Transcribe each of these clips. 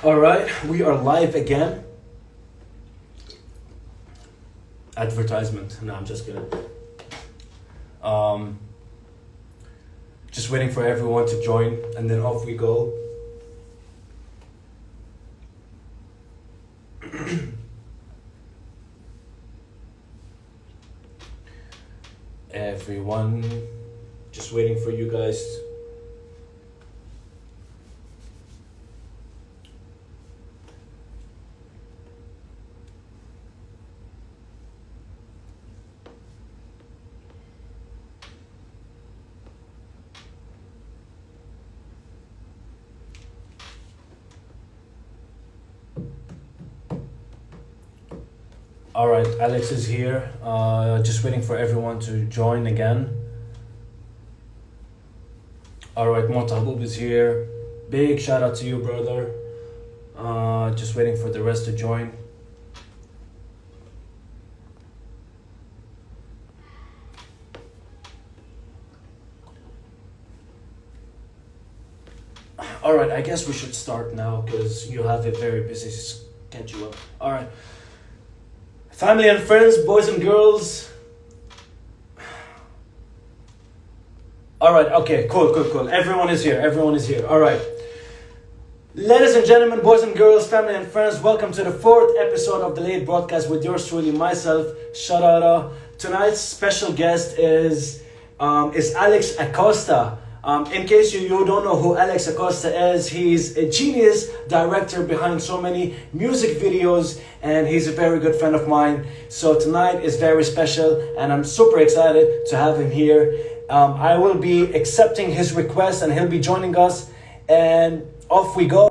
All right, we are live again. Advertisement. No, I'm just kidding. Um, just waiting for everyone to join, and then off we go. Everyone, just waiting for you guys. All right, Alex is here. Just waiting for everyone to join again. All right, Montabub is here. Big shout out to you, brother. Just waiting for the rest to join. All right, I guess we should start now because you have a very busy schedule. All right. Family and friends, boys and girls. All right, okay, cool. Everyone is here. All right. Ladies and gentlemen, boys and girls, family and friends, welcome to the fourth episode of the late broadcast with yours truly, myself, Sharara. Tonight's special guest is ALEX ACOSTA. In case you don't know who ALEX ACOSTA is, he's a genius director behind so many music videos, and he's a very good friend of mine. So tonight is very special, and I'm super excited to have him here. I will be accepting his request, and he'll be joining us, and off we go.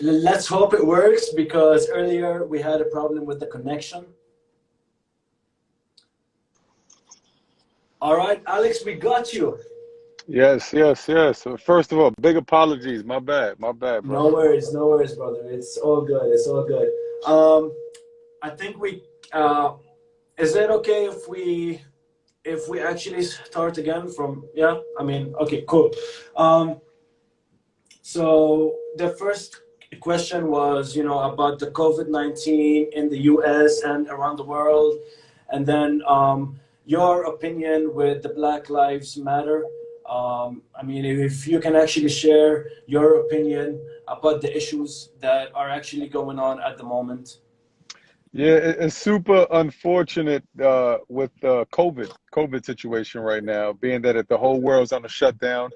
Let's hope it works, because earlier we had a problem with the connection. All right, Alex, we got you. Yes. First of all, big apologies. My bad, No brother. worries, brother. It's all good. I think we. Is it okay if we actually start again from? Yeah, I mean, okay, cool. So the first question was, about the COVID-19 in the U.S. and around the world, and then your opinion with the Black Lives Matter. I mean, if you can actually share your opinion about the issues that are actually going on at the moment. Yeah, it's super unfortunate with the COVID situation right now, being that the whole world's on a shutdown.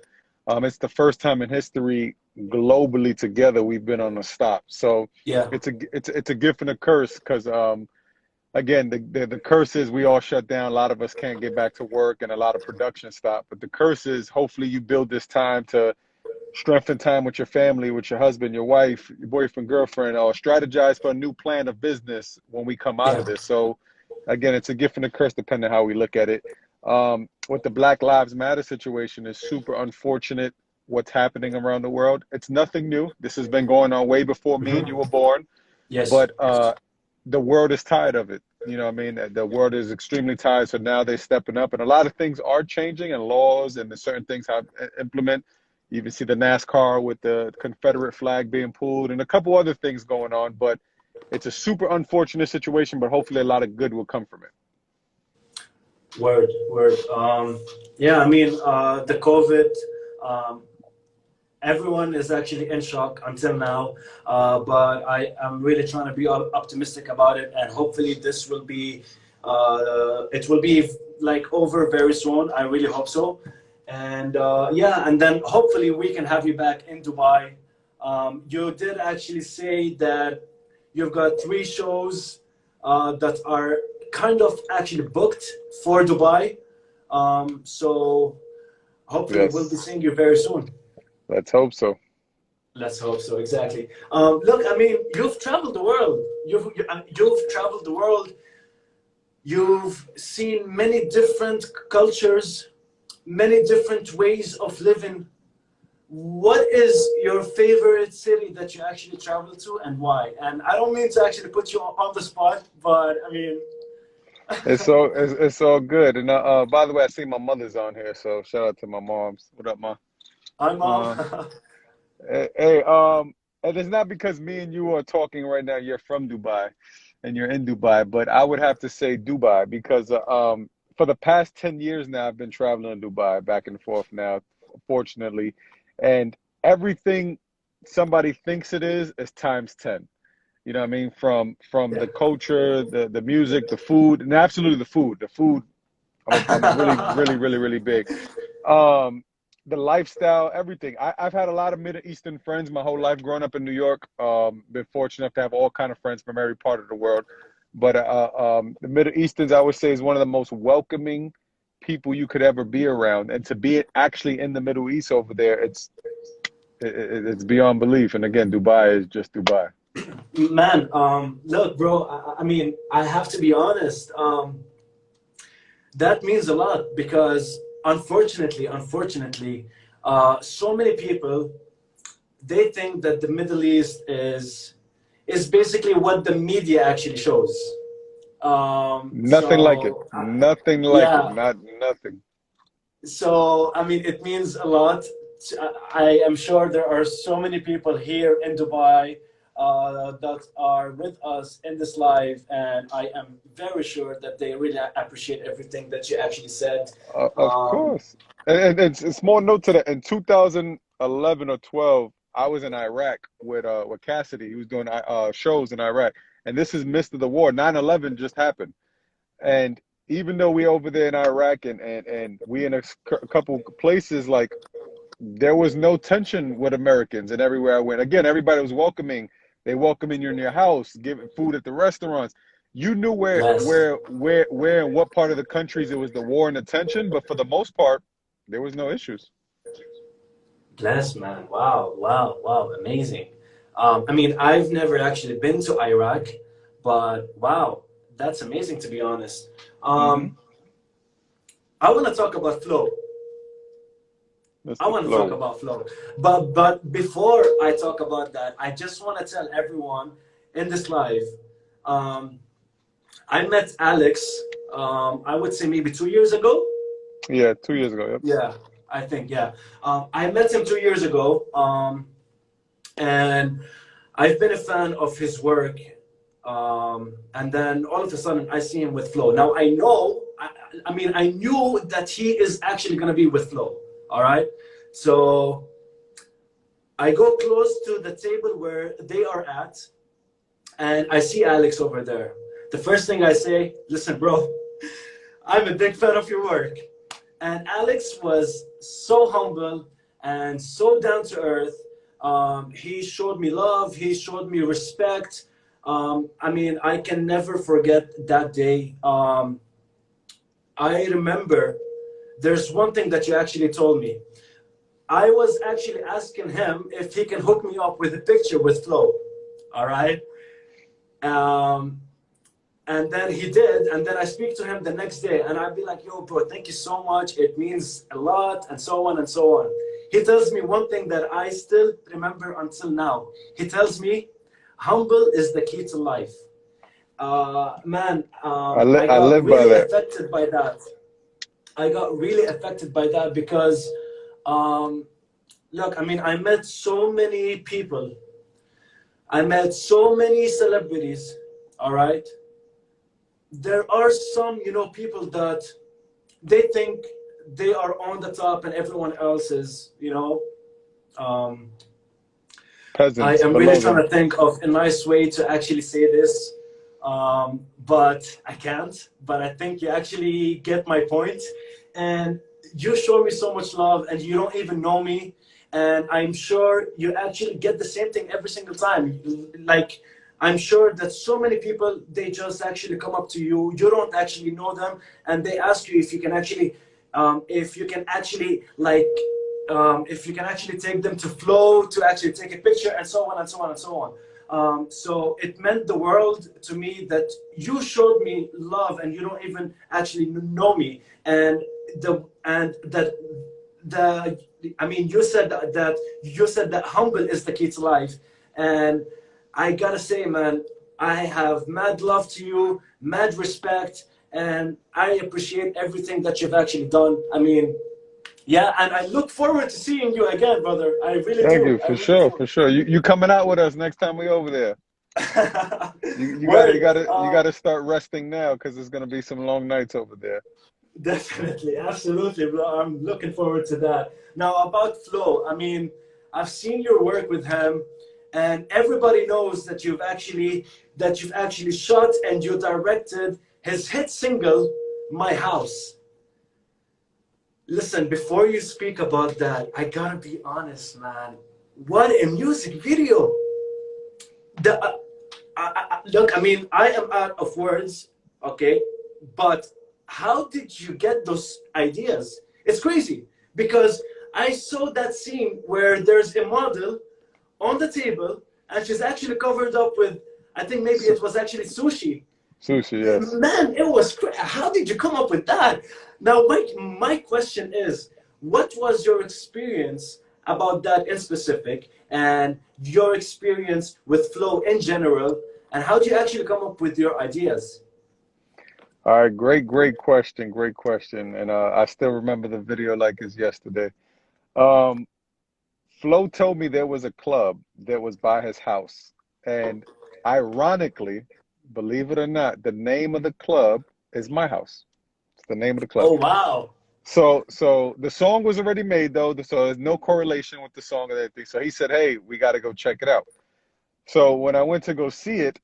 It's the first time in history globally together we've been on a stop. So Yeah, it's a gift and a curse because again, the curse is we all shut down. A lot of us can't get back to work and a lot of production stop. But the curse is hopefully you build this time to strengthen time with your family, with your husband, your wife, your boyfriend, girlfriend, or strategize for a new plan of business when we come out yeah, of this. So again, it's a gift and a curse depending on how we look at it. With the Black Lives Matter situation is super unfortunate what's happening around the world. It's nothing new. This has been going on way before me and you were born. yes, But the world is tired of it. You know what I mean? The world is extremely tired. So now they're stepping up. And a lot of things are changing and laws and certain things have implement. You even see the NASCAR with the Confederate flag being pulled and a couple other things going on. But it's a super unfortunate situation, but hopefully a lot of good will come from it. word. Yeah, I mean, the COVID. Um, Everyone is actually in shock until now, but I am really trying to be optimistic about it, and hopefully this will be, it will be like over very soon. I really hope so, and yeah, and then hopefully we can have you back in Dubai. You did actually say that you've got three shows that are kind of actually booked for Dubai, so hopefully we'll be Yes, seeing you very soon. let's hope so. Let's hope so. Exactly. Look, I mean, you've traveled the world. You've traveled the world. You've seen many different cultures, many different ways of living. What is your favorite city that you actually traveled to, and why? And I don't mean to actually put you on the spot, but I mean, It's all good. And by the way, I see my mother's on here, so shout out to my moms. What up, ma? I'm Um, mom. Hey, and it's not because me and you are talking right now. You're from Dubai, and you're in Dubai, but I would have to say Dubai because for the past 10 years now, I've been traveling to Dubai back and forth now, fortunately, and everything somebody thinks it is times 10. You know what I mean? From Yeah. the culture, the music, the food, and absolutely the food. The food, I'm a really big. Um, the lifestyle, everything. I've had a lot of Middle Eastern friends my whole life growing up in New York. Been fortunate enough to have all kind of friends from every part of the world. But the Middle Easterns, I would say, is one of the most welcoming people you could ever be around. And to be actually in the Middle East over there, it's beyond belief. And again, Dubai is just Dubai. Man, look, bro, I mean, I have to be honest. That means a lot because unfortunately, so many people, they think that the Middle East is basically what the media actually shows. Nothing like it. Nothing like it. Yeah, Not nothing. so I mean, it means a lot. I am sure there are so many people here in Dubai that are with us in this live, and I am very sure that they really appreciate everything that you actually said. Of Um, course. And it's small note to that. In 2011 or 12, I was in Iraq with Cassidy. He was doing shows in Iraq. And this is midst of the war. 9/11 just happened. And even though we over there in Iraq and we in a couple places, like there was no tension with Americans and everywhere I went. Again, everybody was welcoming. They welcoming you in your house, giving food at the restaurants. You knew yes. where and what part of the countries it was the war and the tension, but for the most part, there was no issues. Bless, man. Wow, wow, wow. Amazing. I mean, I've never actually been to Iraq, but wow, that's amazing to be honest. Hmm. Um, I want to talk about Flo. I Mr. want to talk Flo. about Flo. But before I talk about that, I just want to tell everyone in this live, um, I met Alex, I would say maybe 2 years ago. Yeah, 2 years ago. Yep. Yeah, I think, yeah. I met him 2 years ago. And I've been a fan of his work. And then all of a sudden, I see him with Flo. Now I know, I mean, I knew that he is actually going to be with Flo. All right. So I go close to the table where they are at, and I see Alex over there. The first thing I say, listen, bro, I'm a big fan of your work. And Alex was so humble and so down to earth. He showed me love. He showed me respect. I mean, I can never forget that day. I remember there's one thing that you actually told me. I was actually asking him if he can hook me up with a picture with Flo. All right. Um, and then he did, and then I speak to him the next day, and I'd be like, yo, bro, thank you so much. It means a lot, and so on and so on. He tells me one thing that I still remember until now. He tells me, humble is the key to life. Man, I I got live by really that. affected by that. I got really affected by that because, um, look, I mean, I met so many people. I met so many celebrities, all right? There are some, people that they think they are on the top and everyone else is, um, I Peasants am really below trying them. to think of a nice way to actually say this, but I can't. But I think you actually get my point. And you show me so much love, and you don't even know me. And I'm sure you actually get the same thing every single time. Like, I'm sure that so many people, they just actually come up to you. You don't actually know them, and they ask you if you can actually like if you can actually take them to Flow to actually take a picture, and so on and so on and so on. So it meant the world to me that you showed me love and you don't even actually know me. And the I mean, you said that humble is the key to life. And I gotta say, man, I have mad love to you, mad respect, and I appreciate everything that you've actually done. I mean, Yeah, and I look forward to seeing you again, brother. I really Thank do. you, I for really sure, do. for sure. You coming out with us next time we over there. Word. You gotta start resting now because there's gonna be some long nights over there. Definitely, absolutely, bro. I'm looking forward to that. Now, about Flo, I mean, I've seen your work with him, and everybody knows that you've actually shot and you directed his hit single, My House. Listen, before you speak about that, I gotta be honest, man. What a music video! The look, I mean, I am out of words, okay, but how did you get those ideas? It's crazy because I saw that scene where there's a model on the table and she's actually covered up with, I think maybe Su it was actually sushi. Sushi, yes. Man, it was how did you come up with that? Now, my question is, what was your experience about that in specific, and your experience with flow in general, and how do you actually come up with your ideas? All right, great question, great question. And I still remember the video like it's yesterday. Um, Flo told me there was a club that was by his house. And ironically, believe it or not, the name of the club is my house. It's the name of the club. Oh wow! So the song was already made though, so there's no correlation with the song or anything. So he said, "Hey, we got to go check it out." So when I went to go see it,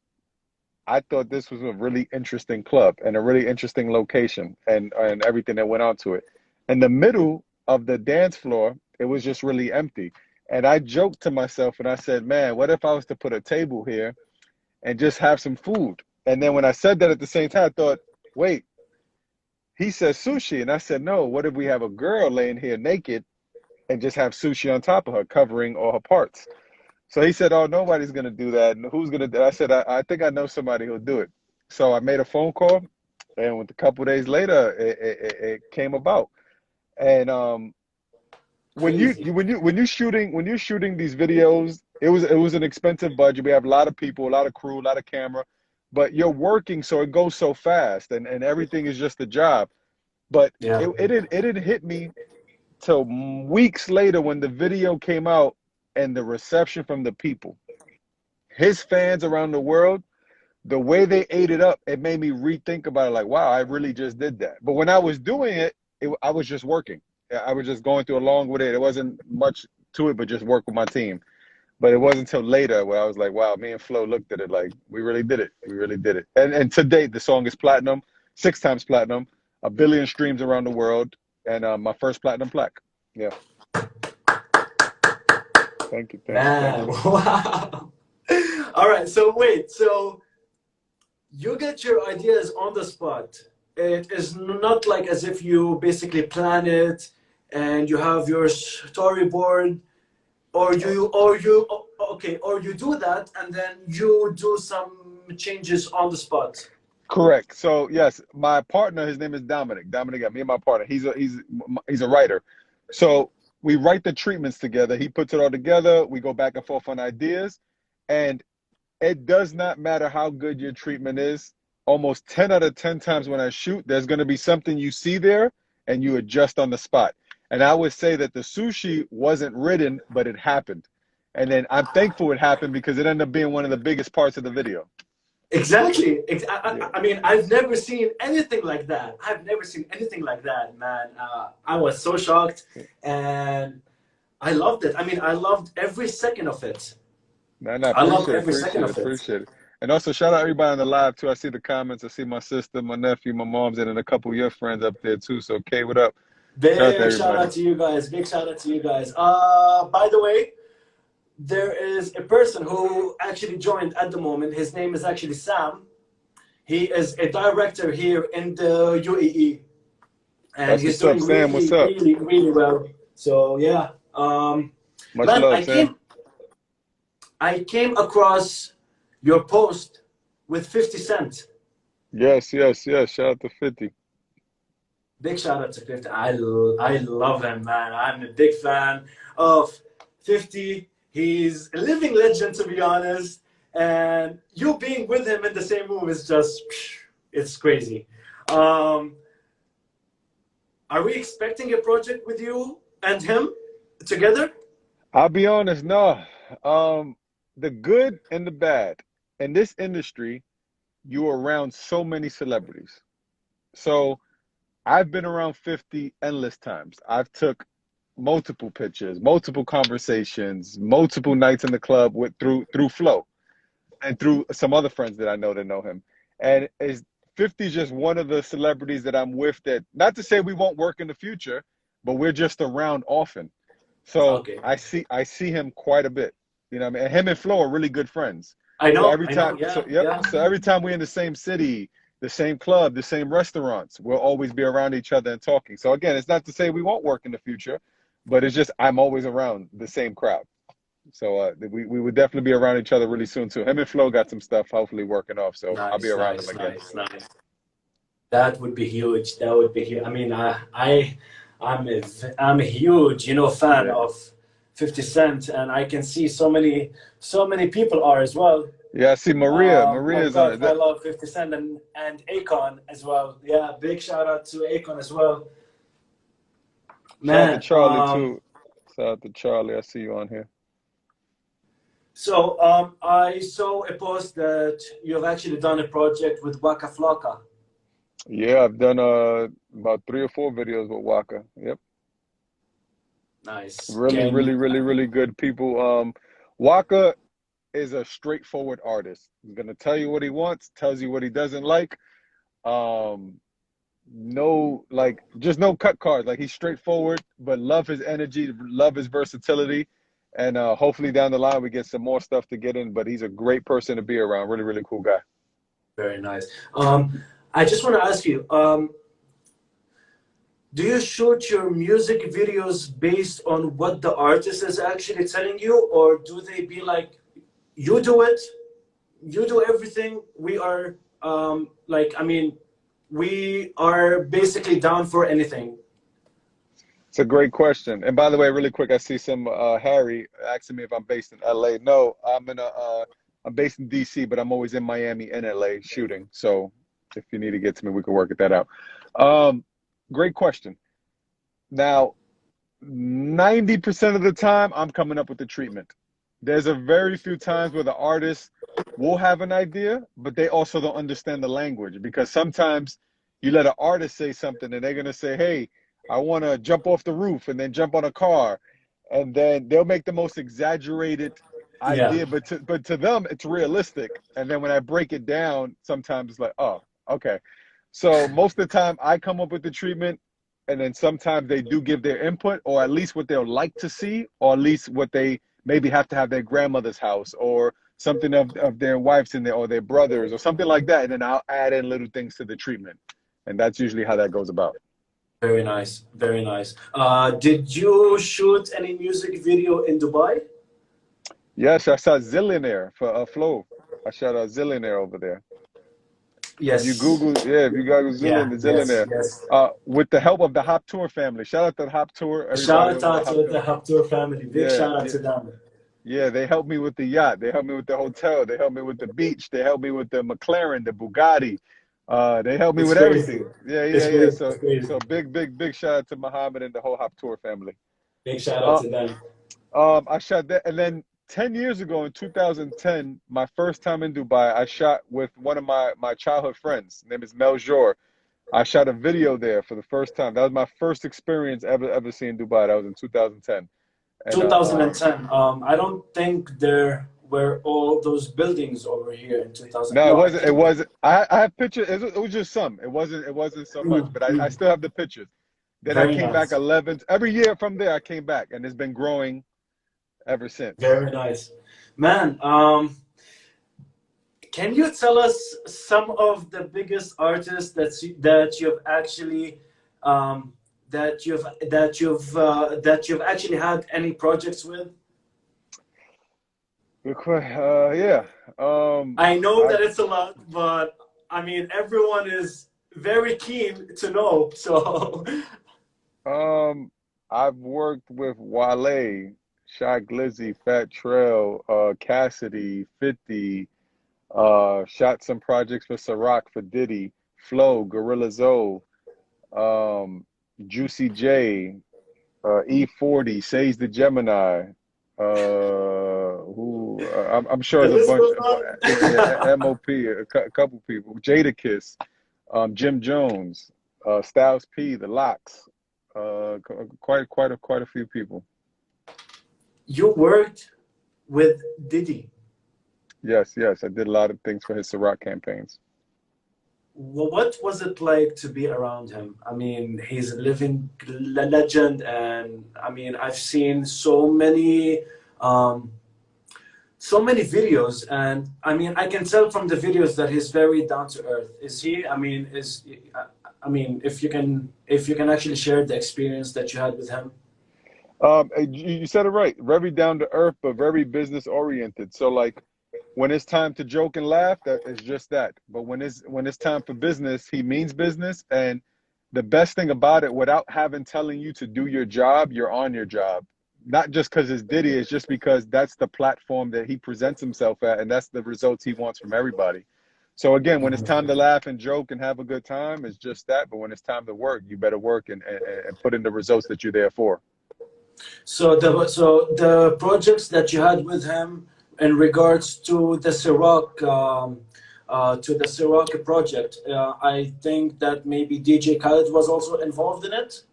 I thought this was a really interesting club and a really interesting location and everything that went on to it. In the middle of the dance floor, it was just really empty. And I joked to myself and I said, "Man, what if I was to put a table here and just have some food?" And then when I said that at the same time, I thought, "Wait, he says sushi." And I said, "No, what if we have a girl laying here naked and just have sushi on top of her, covering all her parts?" So he said, "Oh, nobody's gonna do that. And who's gonna do?" I said, I think I know somebody who'll do it." So I made a phone call, and with a couple of days later, it came about. And Crazy. when you're shooting these videos, it was an expensive budget. We have a lot of people, a lot of crew, a lot of camera, but you're working, so it goes so fast, and everything is just a job. But Yeah. it didn't hit me till weeks later when the video came out and the reception from the people, his fans around the world, the way they ate it up, it made me rethink about it. Like, wow, I really just did that. But when I was doing it, I was just working. I was just going through along with it. It wasn't much to it, but just work with my team. But it wasn't until later where I was like, wow, me and Flo looked at it like, we really did it. We really did it. And to date, the song is platinum, 6 times platinum, 1 billion streams around the world, and my first platinum plaque. Yeah. Thank you. Thank you. Thank Man, you. wow. All right, so wait, so you get your ideas on the spot. It is not like as if you basically plan it and you have your storyboard, or you do that and then you do some changes on the spot. Correct. So yes, my partner, his name is Dominic. Me and my partner. He's a writer. So we write the treatments together. He puts it all together. We go back and forth on ideas, and it does not matter how good your treatment is. Almost 10 out of 10 times when I shoot, there's going to be something you see there, and you adjust on the spot. And I would say that the sushi wasn't written, but it happened. And then I'm thankful it happened because it ended up being one of the biggest parts of the video. Exactly. Yeah. I mean, I've never seen anything like that. I've never seen anything like that, man. I was so shocked, and I loved it. I mean, I loved every second of it. No, no, I loved appreciate it, every second appreciate it, of it. appreciate it. And also shout out everybody on the live too. I see the comments. I see my sister, my nephew, my mom's, and then a couple of your friends up there too. So Kay, what up? Shout out to Big shout everybody. out to you guys. Big shout out to you guys. By the way, there is a person who actually joined at the moment. His name is actually Sam. He is a director here in the UAE, and That's he's what's up, doing Sam. What's really, up? really, really well. So yeah, Much man, love, Sam. I came across your post with 50 Cent. Yes, yes, yes. Shout out to 50. Big shout out to 50. I love him, man. I'm a big fan of 50. He's a living legend, to be honest. And you being with him in the same room is just, it's crazy. Um, Are we expecting a project with you and him together? I'll be honest, no. The good and the bad. In this industry, you're around so many celebrities. So I've been around 50 endless times. I've took multiple pictures, multiple conversations, multiple nights in the club with through Flo and through some other friends that know him. And is 50 is just one of the celebrities that I'm with that, not to say we won't work in the future, but we're just around often. So Okay. I see him quite a bit. You know what I mean? And him and Flo are really good friends. So every I know, time yeah, yep. yeah. So every time we're in the same city, the same club, the same restaurants, we'll always be around each other and talking. So again, it's not to say we won't work in the future, but it's just I'm always around the same crowd. So we would definitely be around each other really soon too. Him and Flo got some stuff hopefully working off, so I'll be Nice, around them nice, again. nice, nice. That would be huge. That would be huge. I mean, I'm a huge, fan Yeah. of 50 Cent, and I can see so many people are as well. Yeah, I see Maria. My Maria's on God, I it. love 50 Cent and Akon as well. Yeah, big shout out to Akon as well. Shout out to Man, Charlie too. Shout out to Charlie. I see you on here. so I saw a post that you've actually done a project with Waka Flocka. Yeah, I've done about 3 or 4 videos with Waka. Yep. Nice. Really, really, really, really good people. Waka is a straightforward artist. He's gonna tell you what he wants, tells you what he doesn't like. Um, no, like just no cut cards. Like he's straightforward, but love his energy, love his versatility, and hopefully down the line we get some more stuff to get in. But he's a great person to be around. Really, really cool guy. Very nice. I just want to ask you, do you shoot your music videos based on what the artist is actually telling you, or do they be like, you do it, you do everything, we are, I mean, we are basically down for anything? It's a great question. And by the way, really quick, I see some Harry asking me if I'm based in LA. No, I'm based in DC, but I'm always in Miami and LA shooting. So if you need to get to me, we can work that out. Um, Great question. Now, 90% of the time, I'm coming up with the treatment. There's a very few times where the artist will have an idea, but they also don't understand the language because sometimes you let an artist say something and they're going to say, hey, I want to jump off the roof and then jump on a car. And then they'll make the most exaggerated Yeah. idea, but to them, it's realistic. And then when I break it down, sometimes it's like, oh, okay. So most of the time, I come up with the treatment and then sometimes they do give their input or at least what they'll like to see or at least what they maybe have to have their grandmother's house or something of their wife's in there or their brothers or something like that, and then I'll add in little things to the treatment, and that's usually how that goes about. Very nice, very nice. Did you shoot any music video in Dubai? Yes, I shot Zillionaire for Flo. I shot a Zillionaire over there. If you Yes. Google, yeah, if you Google Yeah, yes, Zillionaire, yes. with the help of the Hop Tour family. Shout out to the Hop Tour, everybody Shout over the out Hop to Tour. the Haptour family. Big Yeah, shout out yeah. to them. Yeah, they helped me with the yacht. They helped me with the hotel. They helped me with the beach. They helped me with the McLaren, the Bugatti. They helped me It's with crazy. everything. Yeah, It's yeah, yeah. crazy. So, It's crazy. so big, big, big shout out to Muhammad and the whole Hop Tour family. Big shout out Uh, to them. I shot that, and then 10 years ago in 2010, my first time in Dubai, I shot with one of my childhood friends. His name is Mel Jor. I shot a video there for the first time. That was my first experience ever seeing Dubai. That was in 2010. And 2010. I don't think there were all those buildings over here in 2000. no, it No, I wasn't. It think. wasn't. I have pictures. It was just some. It wasn't. It wasn't so much. But I Mm. still have the pictures. Then I Very came back nice. 11. Every year from there, I came back, and it's been growing ever since. Very nice. Man, can you tell us some of the biggest artists that you've actually that you've actually had any projects with? Good question. Yeah. I know I that it's a lot, but I mean everyone is very keen to know. So I've worked with Wale, Shy Glizzy, Fat Trail, Cassidy, 50. Shot some projects for Ciroc, for Diddy, Flo, Gorilla Zoe. Um, Juicy J, E40, Sage the Gemini. I'm sure The there's a list bunch. goes on. Yeah, MOP, a couple people. Jadakiss, Jim Jones, Styles P, The Locks. Quite a few people. You worked with Diddy. Yes, I did a lot of things for his Ciroc campaigns. What was it like to be around him? I mean, he's a living legend, and I mean, I've seen um, so many videos, and I mean, I can tell from the videos that he's very down to earth. Is he? I mean, if you can actually share the experience that you had with him. You said it right. Very down to earth, but very business oriented. So like when it's time to joke and laugh, that is just that. But when it's time for business, he means business. And the best thing about it, without having telling you to do your job, you're on your job. Not just because it's Diddy, it's just because that's the platform that he presents himself at, and that's the results he wants from everybody. So again, when it's time to laugh and joke and have a good time, it's just that. But when it's time to work, you better work and put in the results that you're there for. So the projects that you had with him in regards to the Ciroc project, I think that maybe DJ Khaled was also involved in it.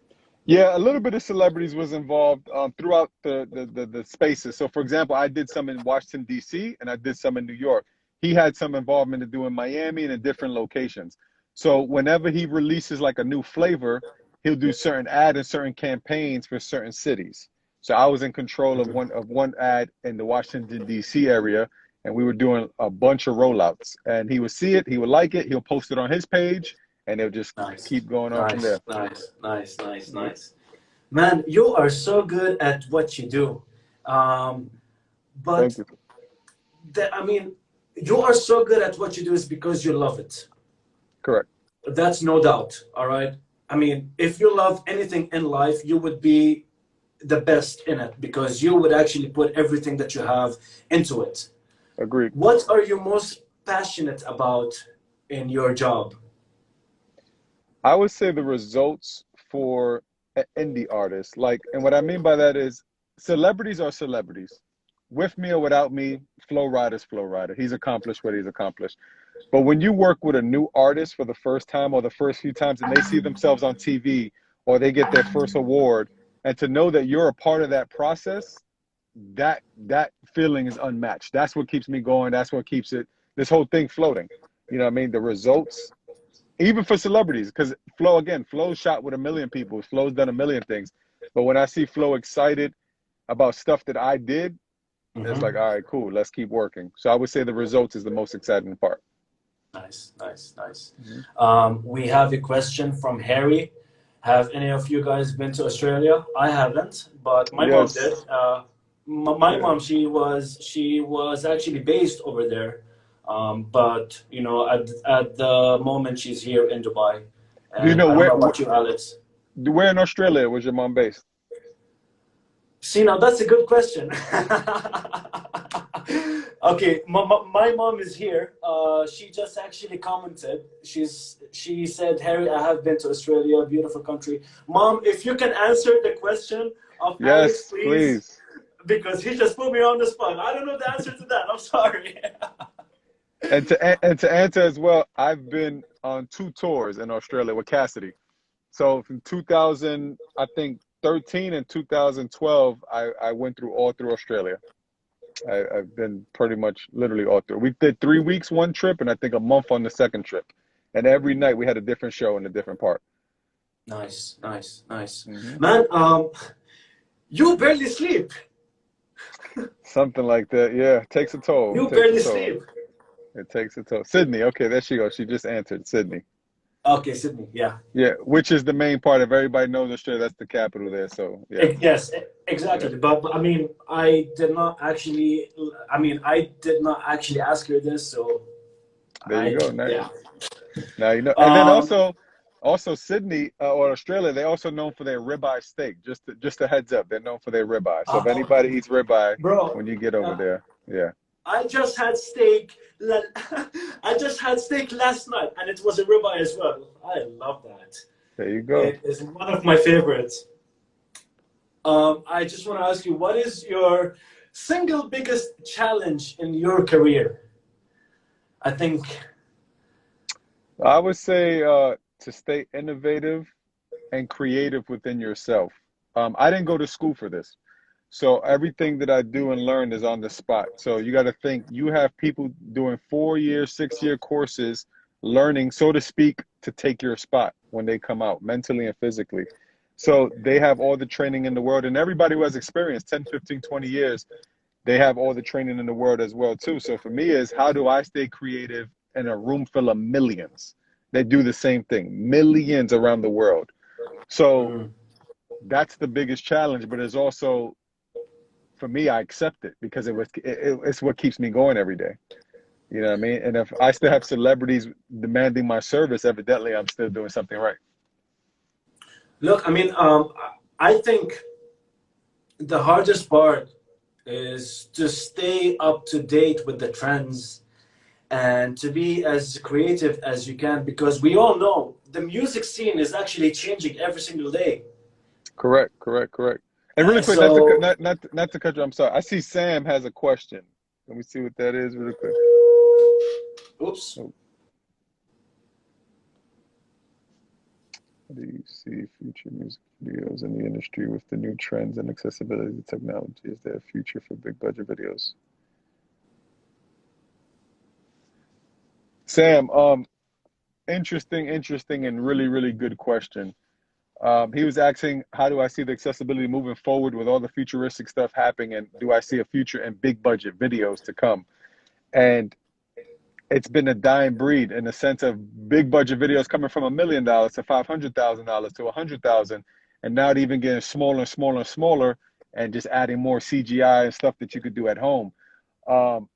Yeah, a little bit of celebrities was involved throughout the spaces. So, for example, I did some in Washington, D.C., and I did some in New York. He had some involvement to do in Miami and in different locations. So whenever he releases like a new flavor, he'll do certain ad and certain campaigns for certain cities. So I was in control of one ad in the Washington, D.C. area, and we were doing a bunch of rollouts. And he would see it, he would like it, he'll post it on his page, and it'll just Nice, keep going on from nice, there. nice, nice, nice, Yeah, nice. Man, you are so good at what you do. Um, thank but you. I mean, you are so good at what you do is because you love it. Correct. That's no doubt. All right. I mean, if you love anything in life, you would be the best in it because you would actually put everything that you have into it. Agreed. What are you most passionate about in your job? I would say the results for an indie artist, like, and what I mean by that is celebrities are celebrities. With me or without me, Flo Rida's Flo Rida. He's accomplished what he's accomplished. But when you work with a new artist for the first time or the first few times and they see themselves on TV or they get their first award, and to know that you're a part of that process, that feeling is unmatched. That's what keeps me going. That's what keeps this whole thing floating. You know what I mean? The results even for celebrities, because Flo shot with a million people. Flo's done a million things. But when I see Flo excited about stuff that I did, it's like, Mm-hmm. all right, cool, let's keep working. So I would say the results is the most exciting part. Nice, nice, nice. Mhm. We have a question from Harry. Have any of you guys been to Australia? I haven't, but my mom did. Yes, My yeah. mom, she was actually based over there, but you know, at the moment she's here in Dubai, Do you and know I don't know about you, Alex. where in Australia was your mom based? See, now that's a good question. Okay, my mom is here. She just actually commented. She said, "Harry, I have been to Australia, beautiful country." Mom, if you can answer the question of Alex, Yes, please, please. because he just put me on the spot. I don't know the answer to that. I'm sorry. And to answer as well, I've been on 2 tours in Australia with Cassidy. So from 2000, I think 13 and 2012, I went all through Australia. I've been pretty much literally all through. We did 3 weeks one trip, and I think a month on the second trip. And every night we had a different show in a different part. Nice, nice, nice, Hmm. man. You barely sleep. Something like that. Yeah, it takes a toll. It You takes a barely toll. sleep. It takes a toll. Sydney. Okay, there she goes. She just answered Sydney. Okay, Sydney. Yeah. Yeah, which is the main part. If everybody knows Australia, that's the capital there. So yeah, Yes, yeah. exactly. But I mean, I did not actually ask her this, so There you go. Now, yeah. now you know. And then Um, also Sydney or Australia, they're also known for their ribeye steak. Just a heads up, they're known for their ribeye. So if oh, anybody eats ribeye bro, when you get over uh, there, yeah. I just had steak. I just had steak last night, and it was a ribeye as well. I love that. There you go. It is one of my favorites. I just want to ask you, what is your single biggest challenge in your career? I think. I would say to stay innovative and creative within yourself. I didn't go to school for this. So everything that I do and learn is on the spot. So you got to think you have people doing 4 year, 6 year courses, learning, so to speak, to take your spot when they come out mentally and physically. So they have all the training in the world, and everybody who has experience 10, 15, 20 years, they have all the training in the world as well too. So for me is how do I stay creative in a room full of millions that do the same thing, millions around the world. So Mm. that's the biggest challenge, but it's also for me, I accept it because it's what keeps me going every day. You know what I mean? And if I still have celebrities demanding my service, evidently I'm still doing something right. Look, I mean, I think the hardest part is to stay up to date with the trends and to be as creative as you can because we all know the music scene is actually changing every single day. Correct, correct, correct. And really quick, So, not to cut you. I'm sorry. I see Sam has a question. Let me see what that is really quick. oops. Oh, how do you see future music videos in the industry with the new trends and accessibility to technology? Is there a future for big budget videos? Sam, interesting, and really, really good question. He was asking, how do I see the accessibility moving forward with all the futuristic stuff happening, and do I see a future in big budget videos to come? And it's been a dying breed in the sense of big budget videos coming from $1 million to $500,000 to 100,000, and now it even getting smaller and smaller and smaller, and just adding more CGI and stuff that you could do at home. Um,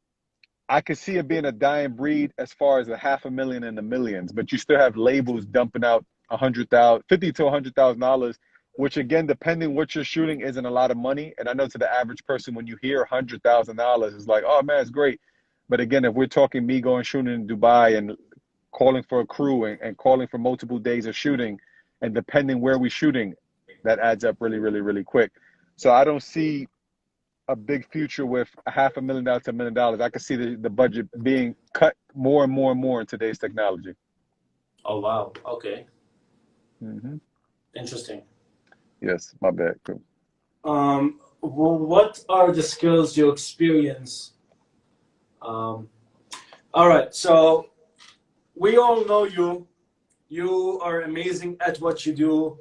I could see it being a dying breed as far as the 500,000 and the millions, but you still have labels dumping out 100,000, 50 to $100,000, which again, depending what you're shooting, isn't a lot of money. And I know to the average person, when you hear $100,000, it's like, oh man, it's great. But again, if we're talking me going shooting in Dubai and calling for a crew and calling for multiple days of shooting, and depending where we're shooting, that adds up really, really, really quick. So I don't see a big future with a $500,000 to $1 million. I could see the budget being cut more and more and more in today's technology. Oh, wow. Okay. Hmm. Interesting. Yes, my bad. Well, what are the skills you experience? Um, all right. So we all know you. You are amazing at what you do,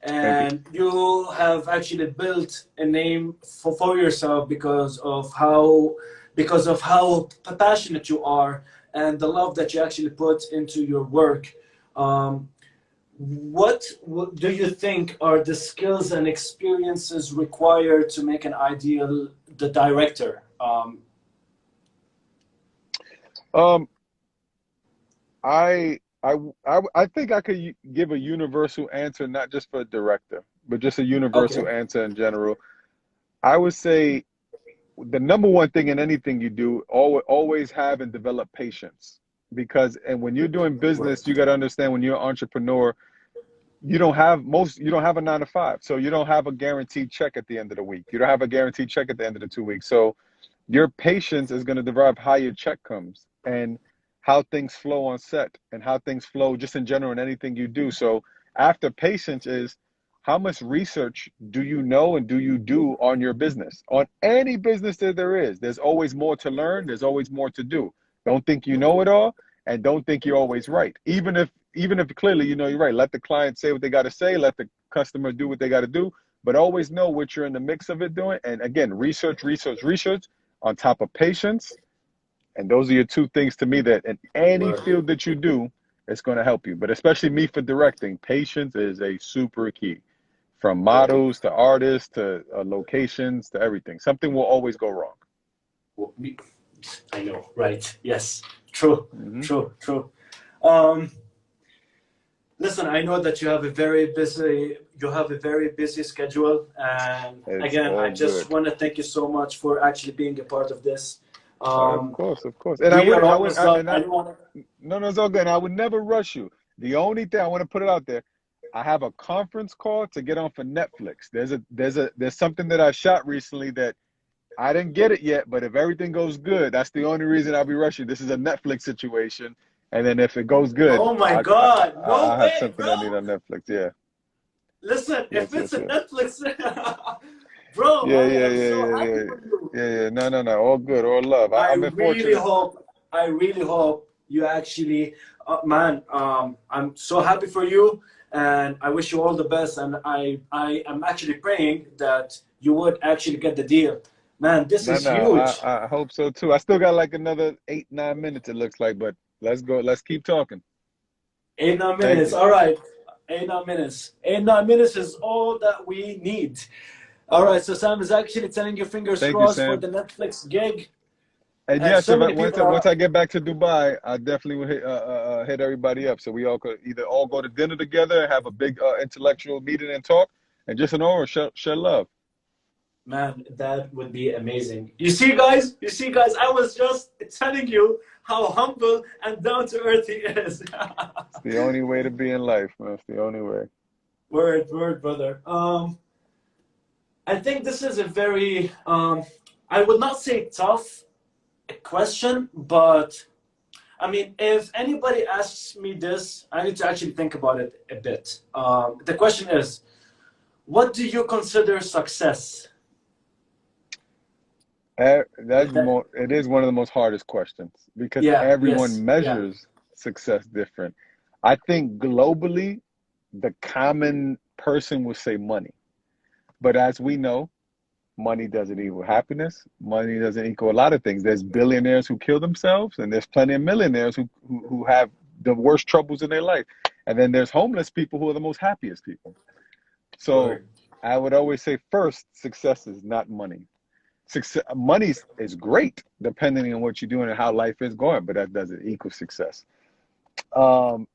Thank you. and you have actually built a name for yourself because of how passionate you are and the love that you actually put into your work. Um, what do you think are the skills and experiences required to make an ideal the director? Um, I think I could give a universal answer, not just for a director, but just a universal Okay. answer in general. I would say the number one thing in anything you do, always have and develop patience. Because, and when you're doing business, you got to understand when you're an entrepreneur, you don't have a 9 to 5. So you don't have a guaranteed check at the end of the week. You don't have a guaranteed check at the end of the 2 weeks. So your patience is going to derive how your check comes and how things flow on set and how things flow just in general in anything you do. So after patience is how much research do you know and do you do on your business? On any business that there is, there's always more to learn. There's always more to do. Don't think you know it all, and don't think you're always right. Even if clearly you know you're right. Let the client say what they got to say. Let the customer do what they got to do. But always know what you're in the mix of it doing. And again, research on top of patience. And those are your two things to me that in any Word. field that you do, it's going to help you. But especially me for directing, patience is a super key. From Word. models to artists to locations to everything. Something will always go wrong. Well, I know, right? Yes, true, Hmm. true, true. Um, Listen, I know that you have a very busy schedule, and It's again, I all just good. want to thank you so much for actually being a part of this. Of Um, course, of course. And I we are wouldn't, I would, almost done. and I I, don't want to. no, no, it's all good. And I would never rush you. The only thing I want to put it out there, I have a conference call to get on for Netflix. There's something that I shot recently that I didn't get it yet, but if everything goes good, that's the only reason I'll be rushing. This is a Netflix situation, and then if it goes good, Oh my God! No I have way, something I need bro. on Netflix. Yeah, Listen, if yes, it's yes, a yes. Netflix, bro, Yeah, I yeah, am yeah, so yeah, happy yeah, for you. yeah, yeah. No, no, no. All good, all love. I I'm really unfortunate. hope, I really hope you actually, man, I'm so happy for you, and I wish you all the best. And I am actually praying that you would actually get the deal. Man, this No, is no. huge. I hope so too. I still got like another 8, 9 minutes. It looks like, but let's go. Let's keep talking. Eight, nine Thank minutes. you. All right. 8, 9 minutes. 8, 9 minutes is all that we need. All right. So Sam is actually telling you fingers Thank you, crossed for Sam. the Netflix gig. And And yes, so if I, many people once are, I get back to Dubai, I definitely will hit everybody up so we all could either all go to dinner together and have a big intellectual meeting and talk, and just an oral share love. man, that would be amazing. You see, guys, I was just telling you how humble and down to earth he is. It's the only way to be in life, man. It's the only way. Word, word, brother. I think this is a very, I would not say tough question, but I mean, if anybody asks me this, I need to actually think about it a bit. The question is, what do you consider success? It is one of the most hardest questions because Yeah, yes, everyone yeah. measures success different. I think globally, the common person will say money, but as we know, money doesn't equal happiness. Money doesn't equal a lot of things. There's billionaires who kill themselves, and there's plenty of millionaires who have the worst troubles in their life. And then there's homeless people who are the most happiest people. So Word. I would always say first, success is not money. Success, money is great depending on what you're doing and how life is going, but that doesn't equal success. Um,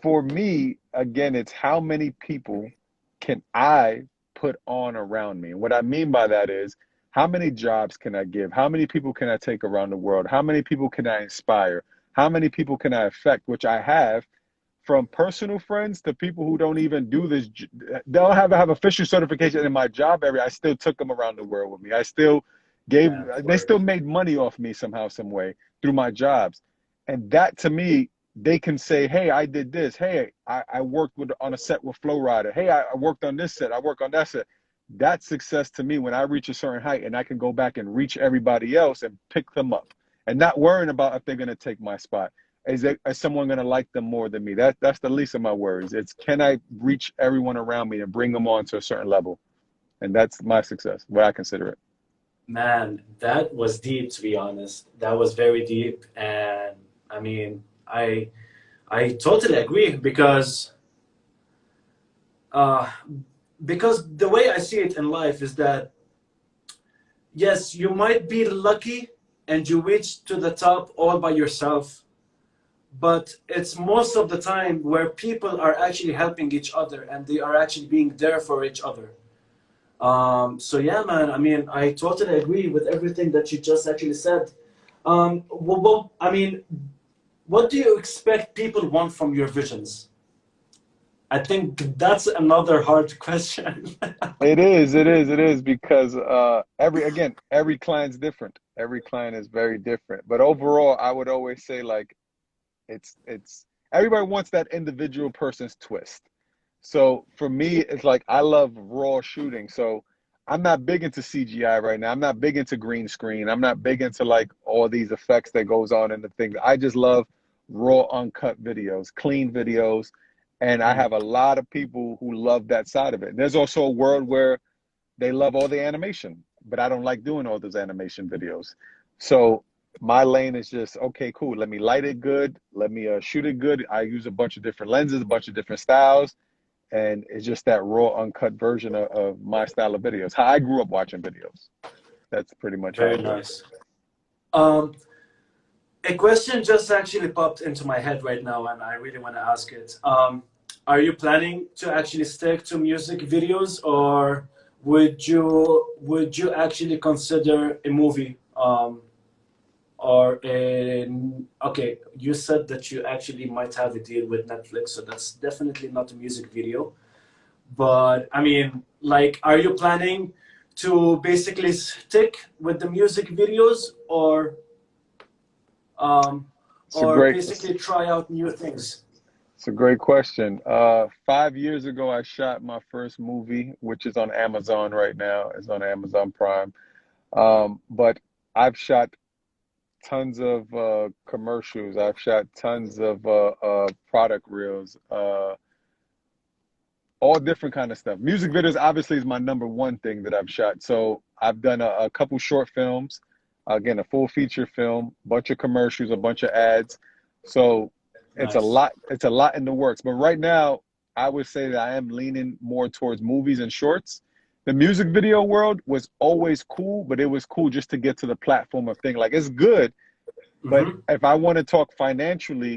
for me, again, it's how many people can I put on around me? And what I mean by that is how many jobs can I give? How many people can I take around the world? How many people can I inspire? How many people can I affect? Which I have from personal friends to people who don't even do this. They don't have official certification in my job area. I still took them around the world with me. I still gave, Man, they word. still made money off me somehow, some way through my jobs. And that to me, they can say, hey, I did this. Hey, I worked on a set with Flo Rida. Hey, I worked on this set. I work on that set. That's success to me when I reach a certain height and I can go back and reach everybody else and pick them up and not worrying about if they're going to take my spot. Is someone going to like them more than me? That's the least of my worries. It's can I reach everyone around me and bring them on to a certain level? And that's my success, what I consider it. Man, that was deep, to be honest. That was very deep. And I mean, I totally agree uh, because the way I see it in life is that yes, you might be lucky and you reach to the top all by yourself, but it's most of the time where people are actually helping each other and they are actually being there for each other. So yeah, man, I mean, I totally agree with everything that you just actually said. I mean, what do you expect people want from your visions? I think that's another hard question. It is because every client's different. Every client is very different. But overall, I would always say like it's everybody wants that individual person's twist. So for me, it's like I love raw shooting. So I'm not big into CGI right now. I'm not big into green screen. I'm not big into like all these effects that goes on in the things. I just love raw, uncut videos, clean videos. And I Mm. have a lot of people who love that side of it. There's also a world where they love all the animation, but I don't like doing all those animation videos. So my lane is just okay, cool. Let me light it good. Let me shoot it good. I use a bunch of different lenses, a bunch of different styles, and it's just that raw, uncut version of my style of videos. How I grew up watching videos. That's pretty much how Very it goes. nice. Um, a question just actually popped into my head right now, and I really want to ask it. Are you planning to actually stick to music videos, or would you actually consider a movie, or okay, you said that you actually might have a deal with Netflix, so that's definitely not a music video. But I mean, like, are you planning to basically stick with the music videos, um, It's a or great, basically try out new things? it's a great question. 5 years ago, I shot my first movie, which is on Amazon right now. It's on Amazon Prime. But I've shot tons of commercials. I've shot tons of product reels, all different kind of stuff. Music videos obviously is my number one thing that I've shot. So I've done a couple short films, again, a full feature film, bunch of commercials, a bunch of ads. So it's a Nice. lot. It's a lot in the works. But right now, I would say that I am leaning more towards movies and shorts. The music video world was always cool, but it was cool just to get to the platform of thing. Like, it's good, but Mm-hmm. if I want to talk financially,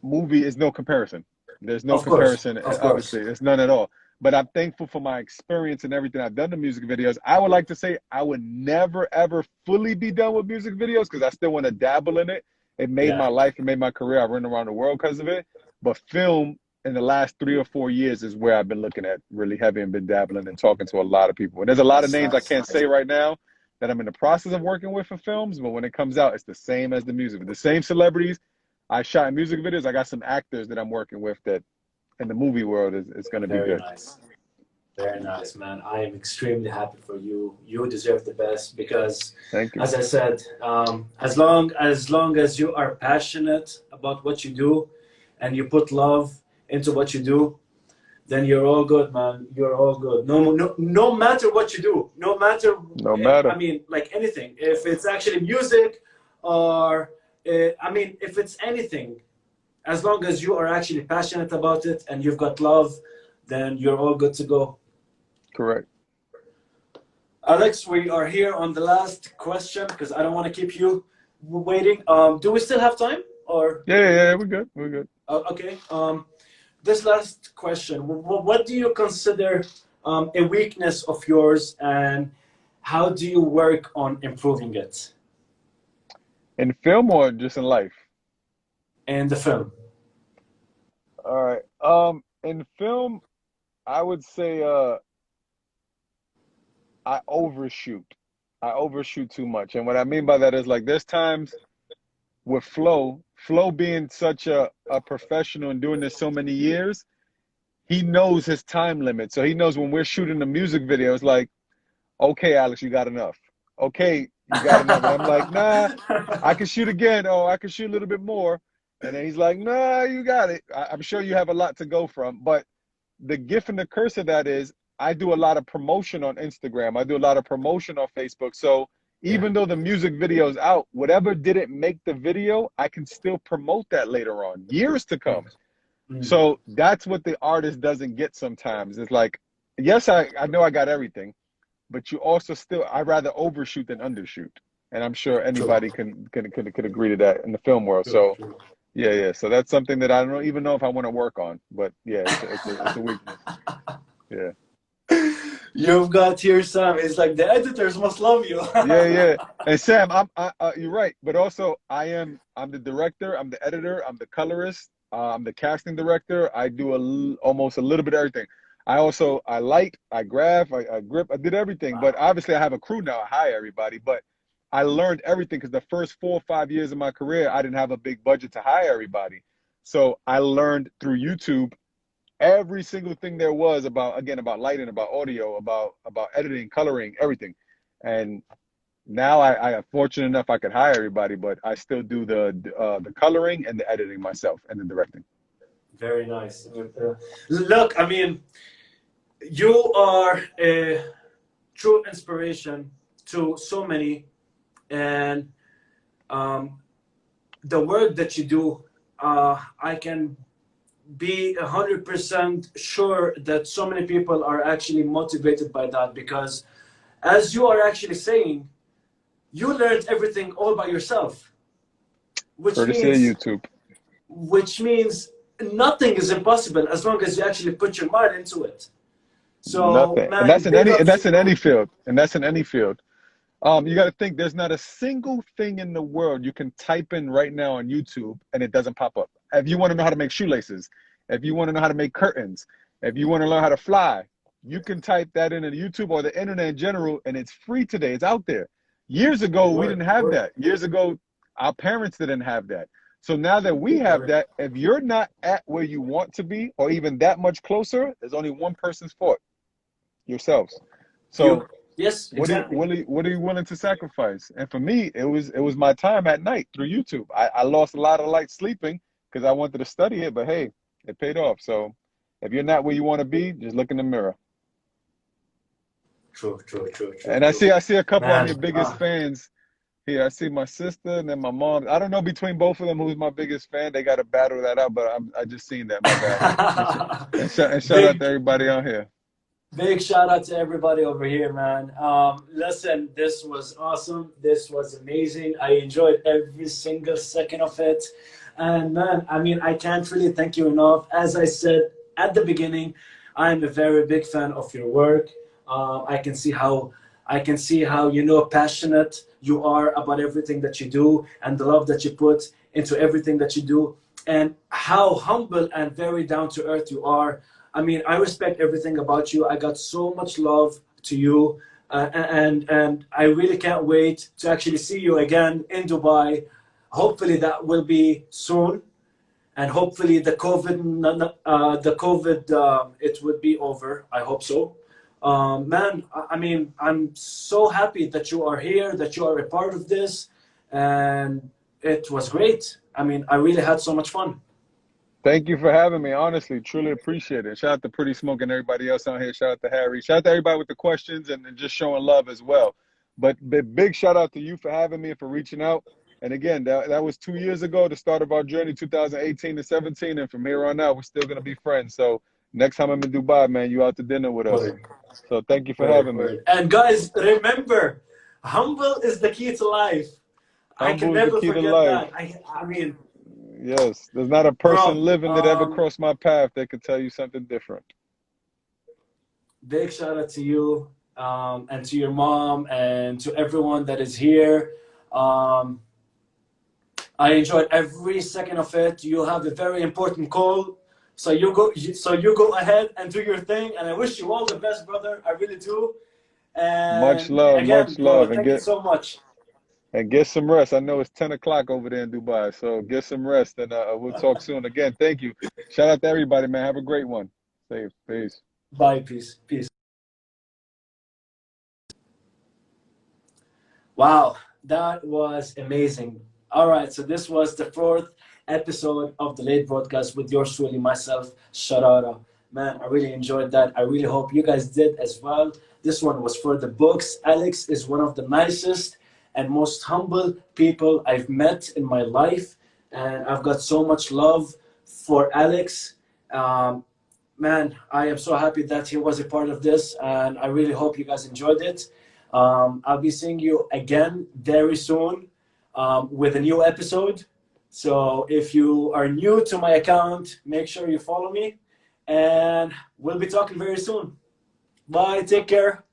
movie is no comparison. There's no Of course, comparison, of obviously. course. It's none at all. But I'm thankful for my experience and everything I've done to music videos. I would like to say I would never, ever fully be done with music videos because I still want to dabble in it. It made my Yeah, life, it made my career. I run around the world because of it. But film in the last 3 or 4 years is where I've been looking at really heavy and been dabbling and talking to a lot of people. And there's a lot of nice, names I nice, can't nice. say right now that I'm in the process of working with for films. But when it comes out, it's the same as the music. The same celebrities I shot in music videos. I got some actors that I'm working with that in the movie world is going to be Very good. nice. Very nice, man. I am extremely happy for you. You deserve the best because, Thank you. as I said, as long as you are passionate about what you do, and you put love into what you do, then you're all good, man. You're all good. No matter what you do, no matter. No I matter. mean, like anything. If it's actually music, or I mean, if it's anything, as long as you are actually passionate about it and you've got love, then you're all good to go. Correct. Alex, we are here on the last question because I don't want to keep you waiting. Do we still have time? Or Yeah. We're good. We're good. okay. This last question: what do you consider a weakness of yours, and how do you work on improving it In film or just in life? in the film? All right. In film, I would say I overshoot. I overshoot too much. And what I mean by that is like there's times with Flo being such a professional and doing this so many years, he knows his time limit. So he knows when we're shooting the music videos, like, okay, Alex, you got enough. Okay, you got enough. And I'm like, nah, I can shoot again. Oh, I can shoot a little bit more. And then he's like, nah, you got it. I'm sure you have a lot to go from. But the gift and the curse of that is I do a lot of promotion on Instagram. I do a lot of promotion on Facebook. So Yeah. even though the music video is out, whatever didn't make the video, I can still promote that later on, years to come. Mm. So that's what the artist doesn't get sometimes. It's like, yes, I know I got everything, but you also still, I'd rather overshoot than undershoot. And I'm sure True. anybody could agree to that in the film world. True. So True. yeah. So that's something that I don't even know if I want to work on. But yeah, it's a weakness. Yeah. You've got here, Sam. It's like the editors must love you. Yeah. And Sam, you're right. But also, I'm the director, I'm the editor, I'm the colorist, I'm the casting director. I do almost a little bit of everything. I light, I graph, I grip, I did everything. But Wow. obviously, I have a crew now. I hire everybody. But I learned everything because the first 4 or 5 years of my career, I didn't have a big budget to hire everybody. So I learned through YouTube every single thing there was about lighting, about audio, about editing, coloring, everything. And now I am fortunate enough I could hire everybody, but I still do the coloring and the editing myself and the directing. Very nice. Look, I mean, you are a true inspiration to so many, and um, the work that you do, I can be 100% sure that so many people are actually motivated by that because, as you are actually saying, you learned everything all by yourself, which Courtesy of means YouTube. which means nothing is impossible as long as you actually put your mind into it. So, Nothing. And man, big and up to that's in any you. field. And that's in any field. You got to think there's not a single thing in the world you can type in right now on YouTube and it doesn't pop up. If you want to know how to make shoelaces, if you want to know how to make curtains, if you want to learn how to fly, you can type that into YouTube or the internet in general, and it's free today. It's out there. Years ago, we didn't have that. Years ago, our parents didn't have that. So now that we have that, if you're not at where you want to be or even that much closer, there's only one person's fault, yourselves. So Yes, exactly. what are you willing to sacrifice? And for me, it was my time at night through YouTube. I lost a lot of light sleeping because I wanted to study it, but hey, it paid off. So if you're not where you want to be, just look in the mirror. True. And I see a couple of Man, your biggest fans here. I see my sister and then my mom. I don't know between both of them who's my biggest fan. They got to battle that out, but I just seen that. My bad. And shout out to big, everybody on here. big shout out to everybody over here, man. Listen, this was awesome. This was amazing. I enjoyed every single second of it. And man, I mean, I can't really thank you enough. As I said at the beginning, I'm a very big fan of your work. I can see how passionate you are about everything that you do and the love that you put into everything that you do, and how humble and very down to earth you are. I mean, I respect everything about you. I got so much love to you, and I really can't wait to actually see you again in Dubai. Hopefully that will be soon, and hopefully the COVID it would be over. I hope so. Man, I mean, I'm so happy that you are here, that you are a part of this, and it was great. I mean, I really had so much fun. Thank you for having me. Honestly, truly appreciate it. Shout out to Pretty Smoke and everybody else on here. Shout out to Harry. Shout out to everybody with the questions and just showing love as well. But big shout out to you for having me and for reaching out. And again, that was 2 years ago, the start of our journey, 2018 to 17. And from here on out, we're still going to be friends. So next time I'm in Dubai, man, you out to dinner with us. Word, So thank you for having me. word. And guys, remember, humble is the key to life. I can Humble is the never key to forget life. that. I mean, Yes, there's not a person bro, living that ever crossed my path that could tell you something different. big shout out to you, and to your mom and to everyone that is here. Um, I enjoyed every second of it. You have a very important call, so you go ahead and do your thing. And I wish you all the best, brother. I really do. Much And love, again, much love, bro, thank you so much. and get some rest. I know it's 10 o'clock over there in Dubai, so get some rest, and we'll talk soon. Again, thank you. Shout out to everybody, man. Have a great one. Safe. Peace. Bye, peace. Wow, that was amazing. All right, so this was the fourth episode of the late broadcast with yours truly, myself, Sharara. Man, I really enjoyed that. I really hope you guys did as well. This one was for the books. Alex is one of the nicest and most humble people I've met in my life, and I've got so much love for Alex. Um, Man, I am so happy that he was a part of this, and I really hope you guys enjoyed it. I'll be seeing you again very soon, with a new episode. So if you are new to my account, make sure you follow me, and we'll be talking very soon. Bye, take care.